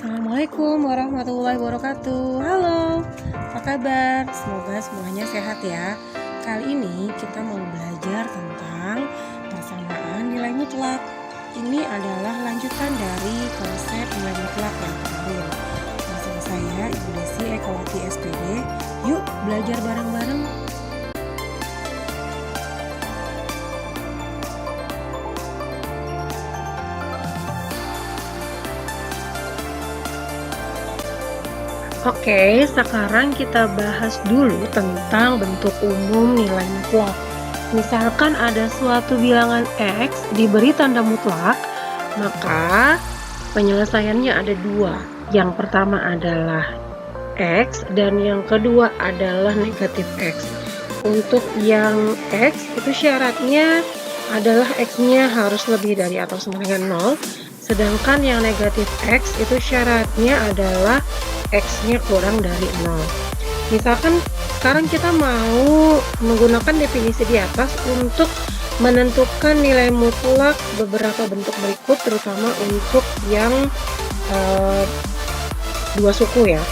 Assalamualaikum warahmatullahi wabarakatuh. Halo, apa kabar? Semoga semuanya sehat ya. Kali ini kita mau belajar tentang persamaan nilai mutlak. Ini adalah lanjutan dari konsep nilai mutlak yang kemarin. Bersama saya Ibu Desi Ekowati SPD. Yuk belajar bareng-bareng. Oke, sekarang kita bahas dulu tentang bentuk umum nilai mutlak. Misalkan ada suatu bilangan X diberi tanda mutlak, maka penyelesaiannya ada dua. Yang pertama adalah X dan yang kedua adalah negatif X. Untuk yang X itu syaratnya adalah X-nya harus lebih dari atau sama dengan 0. Sedangkan yang negatif X itu syaratnya adalah X-nya kurang dari 0. Misalkan sekarang kita mau menggunakan definisi di atas untuk menentukan nilai mutlak beberapa bentuk berikut, terutama untuk yang dua suku ya.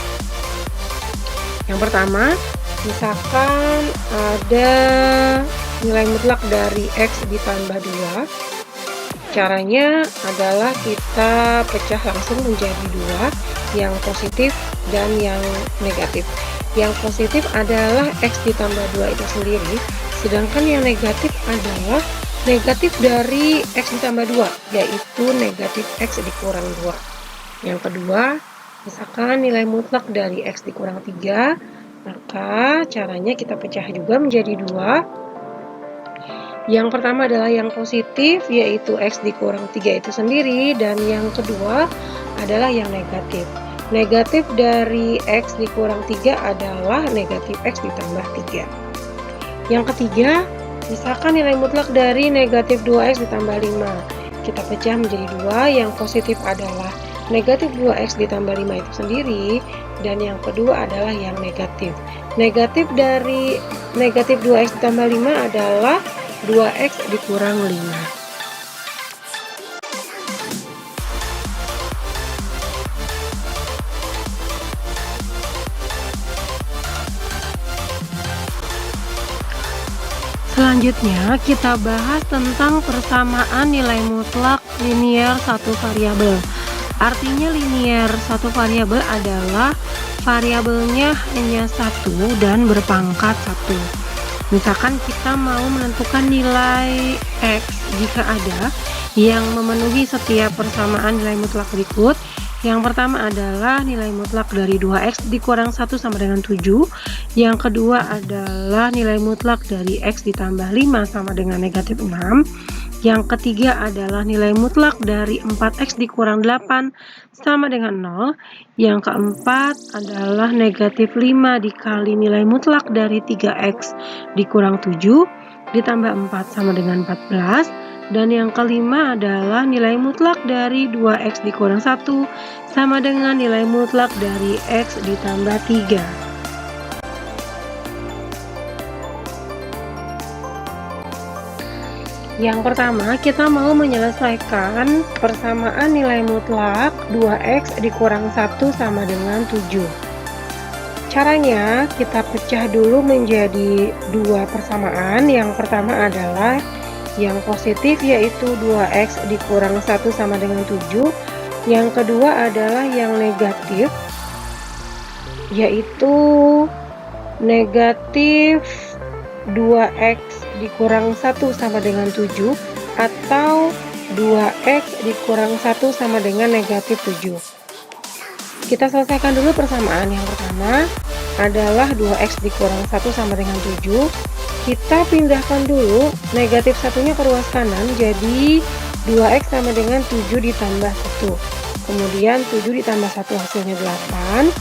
Yang pertama, misalkan ada nilai mutlak dari X ditambah 2. Caranya adalah kita pecah langsung menjadi dua, yang positif dan yang negatif. Yang positif adalah X ditambah 2 itu sendiri, sedangkan yang negatif adalah negatif dari X ditambah 2, yaitu negatif X dikurang 2. Yang kedua, misalkan nilai mutlak dari X dikurang 3, maka caranya kita pecah juga menjadi dua. Yang pertama adalah yang positif, yaitu X dikurang 3 itu sendiri, dan yang kedua adalah yang negatif. Negatif dari X dikurang 3 adalah negatif X ditambah 3. Yang ketiga, misalkan nilai mutlak dari negatif 2X ditambah 5. Kita pecah menjadi dua, yang positif adalah negatif 2X ditambah 5 itu sendiri, dan yang kedua adalah yang negatif. Negatif dari negatif 2X ditambah 5 adalah 2X dikurang 5. Selanjutnya kita bahas tentang persamaan nilai mutlak linier satu variabel. Artinya linier satu variabel adalah variabelnya hanya satu dan berpangkat 1. Misalkan kita mau menentukan nilai X jika ada yang memenuhi setiap persamaan nilai mutlak berikut. Yang pertama adalah nilai mutlak dari 2X dikurang 1 sama dengan 7. Yang kedua adalah nilai mutlak dari X ditambah 5 sama dengan negatif 6. Yang ketiga adalah nilai mutlak dari 4X dikurang 8 sama dengan 0. Yang keempat adalah negatif 5 dikali nilai mutlak dari 3X dikurang 7 ditambah 4 sama dengan 14. Dan yang kelima adalah nilai mutlak dari 2X dikurang 1 sama dengan nilai mutlak dari X ditambah 3. Yang pertama, kita mau menyelesaikan persamaan nilai mutlak 2X dikurang 1 sama dengan 7. Caranya, kita pecah dulu menjadi dua persamaan. Yang pertama adalah yang positif, yaitu 2X dikurang 1 sama dengan 7. Yang kedua adalah yang negatif, yaitu negatif 2X dikurang 1 sama dengan 7 atau 2X dikurang 1 sama dengan negatif 7. Kita selesaikan dulu persamaan. Yang pertama adalah 2X dikurang 1 sama dengan 7. Kita pindahkan dulu negatif satunya ke ruas kanan, jadi 2X sama dengan 7 ditambah 1. Kemudian 7 ditambah 1 hasilnya 8.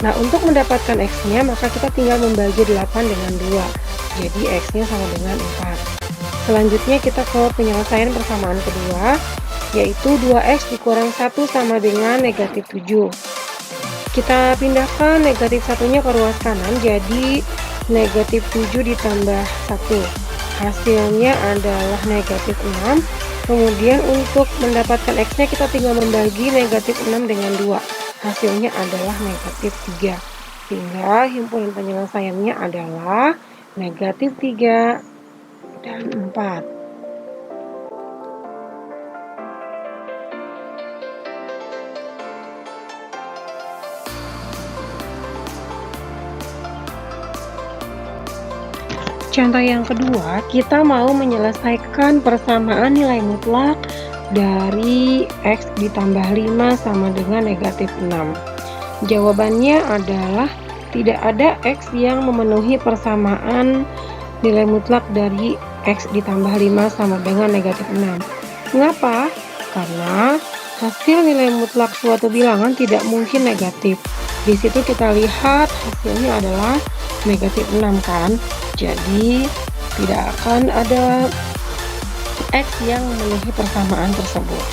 Nah, untuk mendapatkan X-nya maka kita tinggal membagi 8 dengan 2. Jadi X-nya sama dengan 4. Selanjutnya kita ke penyelesaian persamaan kedua, yaitu 2X dikurang 1 sama dengan negatif 7. Kita pindahkan negatif satunya ke ruas kanan, jadi negatif 7 ditambah 1. Hasilnya adalah negatif 6. Kemudian untuk mendapatkan X-nya kita tinggal membagi negatif 6 dengan 2. hasilnya adalah negatif 3. Sehingga himpunan penyelesaiannya adalah negatif 3 dan 4. Contoh yang kedua, kita mau menyelesaikan persamaan nilai mutlak dari X ditambah 5 sama dengan negatif 6. Jawabannya adalah tidak ada X yang memenuhi persamaan nilai mutlak dari X ditambah 5 sama dengan negatif 6. Mengapa? Karena hasil nilai mutlak suatu bilangan tidak mungkin negatif. Di situ kita lihat hasilnya adalah negatif 6 kan? Jadi tidak akan ada X yang memenuhi persamaan tersebut.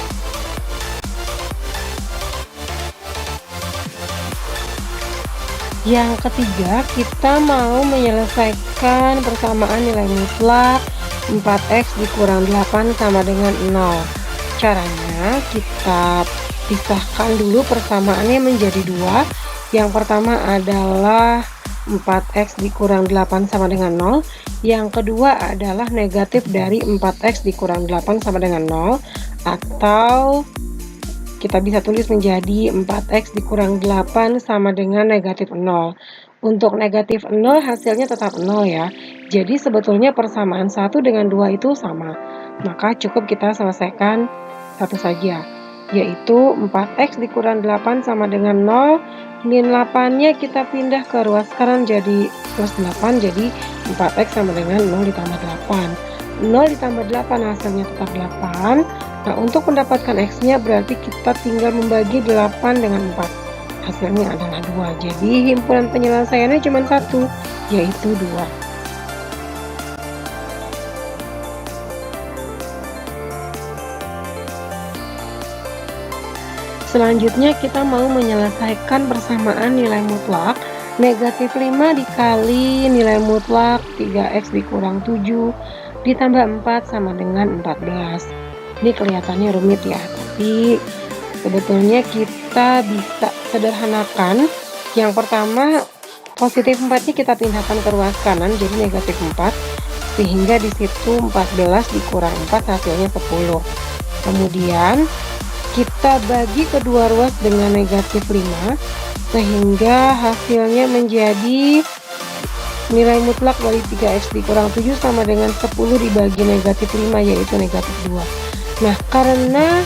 Yang ketiga, kita mau menyelesaikan persamaan nilai mutlak 4X dikurang 8 sama dengan 0. Caranya kita pisahkan dulu persamaannya menjadi dua. Yang pertama adalah 4X dikurang 8 sama dengan 0. Yang kedua adalah negatif dari 4X dikurang 8 sama dengan 0. Atau kita bisa tulis menjadi 4X dikurang 8 sama dengan negatif 0. Untuk negatif 0 hasilnya tetap 0 ya. Jadi sebetulnya persamaan 1 dengan 2 itu sama. Maka cukup kita selesaikan satu saja, yaitu 4X dikurang 8 sama dengan 0. Min 8-nya kita pindah ke ruas kanan jadi plus 8, jadi 4X sama dengan 0 ditambah 8. 0 ditambah 8 hasilnya tetap 8. Nah, untuk mendapatkan X-nya berarti kita tinggal membagi 8 dengan 4. Hasilnya adalah 2. Jadi himpunan penyelesaiannya cuma satu, yaitu 2. Selanjutnya kita mau menyelesaikan persamaan nilai mutlak negatif 5 dikali nilai mutlak 3X dikurang 7 ditambah 4 sama dengan 14. Ini kelihatannya rumit ya, tapi sebetulnya kita bisa sederhanakan. Yang pertama, positif 4-nya kita pindahkan ke ruas kanan jadi negatif 4, sehingga di situ 14 dikurang 4 hasilnya 10. Kemudian kita bagi kedua ruas dengan negatif 5, sehingga hasilnya menjadi nilai mutlak dari 3X dikurang 7 sama dengan 10 dibagi negatif 5, yaitu negatif 2. Nah, karena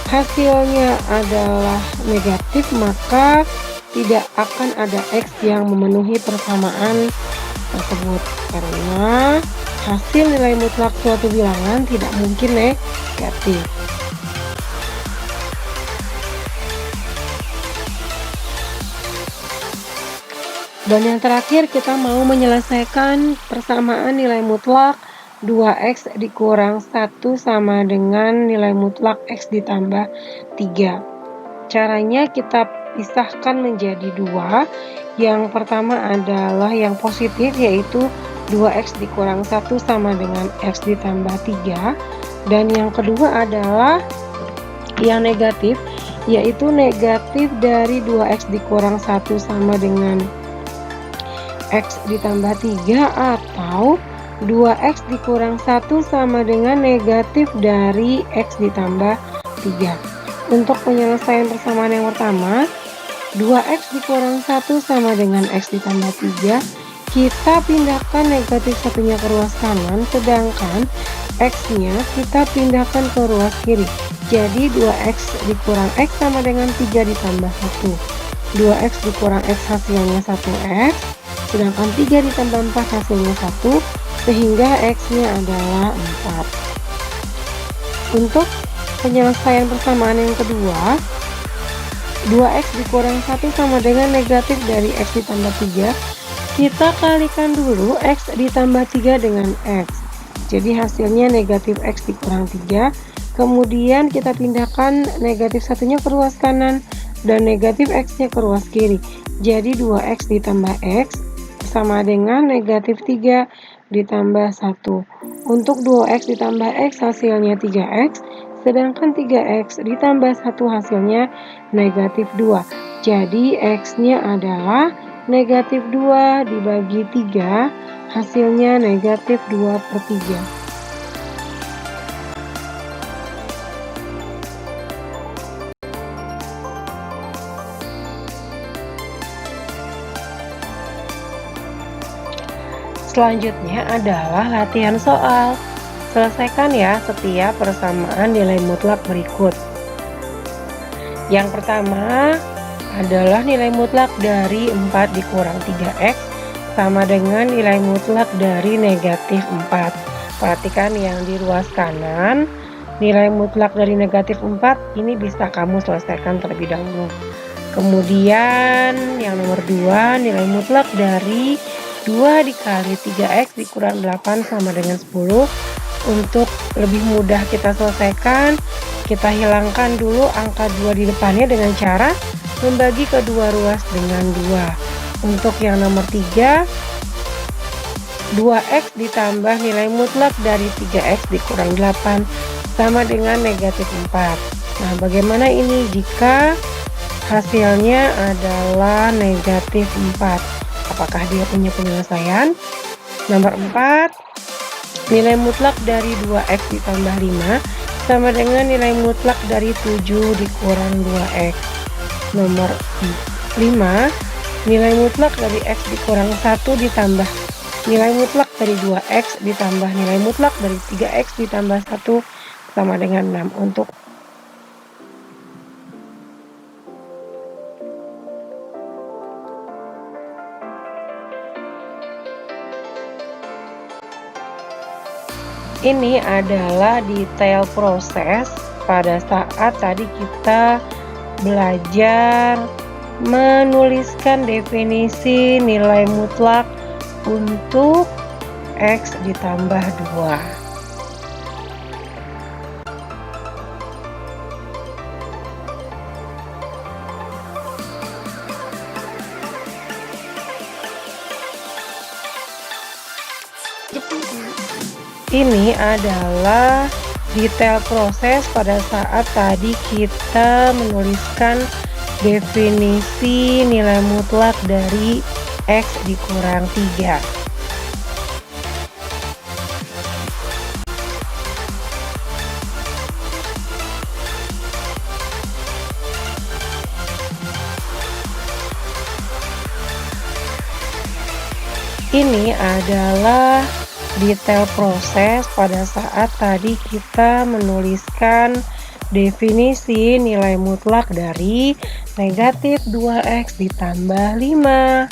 hasilnya adalah negatif, maka tidak akan ada X yang memenuhi persamaan tersebut. Karena hasil nilai mutlak suatu bilangan tidak mungkin negatif. Dan yang terakhir, kita mau menyelesaikan persamaan nilai mutlak 2X dikurang 1 sama dengan nilai mutlak X ditambah 3. Caranya kita pisahkan menjadi dua. Yang pertama adalah yang positif, yaitu 2X dikurang 1 sama dengan X ditambah 3. Dan yang kedua adalah yang negatif, yaitu negatif dari 2X dikurang 1 sama dengan X ditambah 3 atau 2X dikurang 1 sama dengan negatif dari X ditambah 3. Untuk penyelesaian persamaan yang pertama, 2X dikurang 1 sama dengan X ditambah 3, kita pindahkan negatif satunya ke ruas kanan, sedangkan X-nya kita pindahkan ke ruas kiri. Jadi 2X dikurang X sama dengan 3 ditambah 1. 2X dikurang X hasilnya 1X. Sedangkan 3 ditambah 4 hasilnya 1, sehingga X-nya adalah 4. Untuk penyelesaian persamaan yang kedua, 2X dikurang 1 sama dengan negatif dari X ditambah 3. Kita kalikan dulu X ditambah 3 dengan X. Jadi hasilnya negatif X dikurang 3. Kemudian kita pindahkan negatif satunya ke ruas kanan dan negatif X-nya ke ruas kiri. Jadi 2X ditambah X sama dengan negatif 3 ditambah 1. Untuk 2X ditambah X hasilnya 3X, Sedangkan 3x ditambah 1 hasilnya negatif 2. Jadi x-nya adalah negatif 2 dibagi 3, hasilnya negatif 2/3. Selanjutnya adalah latihan soal. Selesaikan ya setiap persamaan nilai mutlak berikut. Yang pertama adalah nilai mutlak dari 4 dikurang 3x sama dengan nilai mutlak dari negatif 4. Perhatikan yang di ruas kanan, nilai mutlak dari negatif 4 ini bisa kamu selesaikan terlebih dahulu. Kemudian yang nomor 2, nilai mutlak dari 2 dikali 3x dikurang 8 sama dengan 10. Untuk lebih mudah kita selesaikan, kita hilangkan dulu angka 2 di depannya dengan cara membagi kedua ruas dengan 2. Untuk yang nomor 3, 2x ditambah nilai mutlak dari 3x dikurang 8 sama dengan negatif 4. Nah, bagaimana ini jika hasilnya adalah negatif 4? Apakah dia punya penyelesaian? Nomor 4, nilai mutlak dari 2x ditambah 5 sama dengan nilai mutlak dari 7 dikurang 2x. Nomor 5, nilai mutlak dari x dikurang 1 ditambah nilai mutlak dari 2x ditambah nilai mutlak dari 3x ditambah 1 sama dengan 6. Untuk ini adalah detail proses pada saat tadi kita belajar menuliskan definisi nilai mutlak untuk x ditambah 2. Ini adalah detail proses pada saat tadi kita menuliskan definisi nilai mutlak dari x dikurang 3. Ini adalah detail proses pada saat tadi kita menuliskan definisi nilai mutlak dari negatif 2x ditambah 5.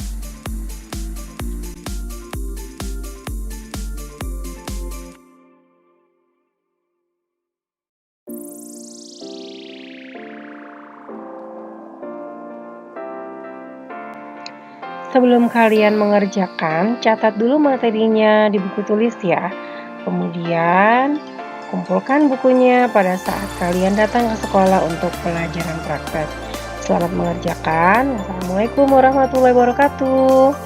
Sebelum kalian mengerjakan, catat dulu materinya di buku tulis ya. Kemudian, kumpulkan bukunya pada saat kalian datang ke sekolah untuk pelajaran praktek. Selamat mengerjakan. Wassalamualaikum warahmatullahi wabarakatuh.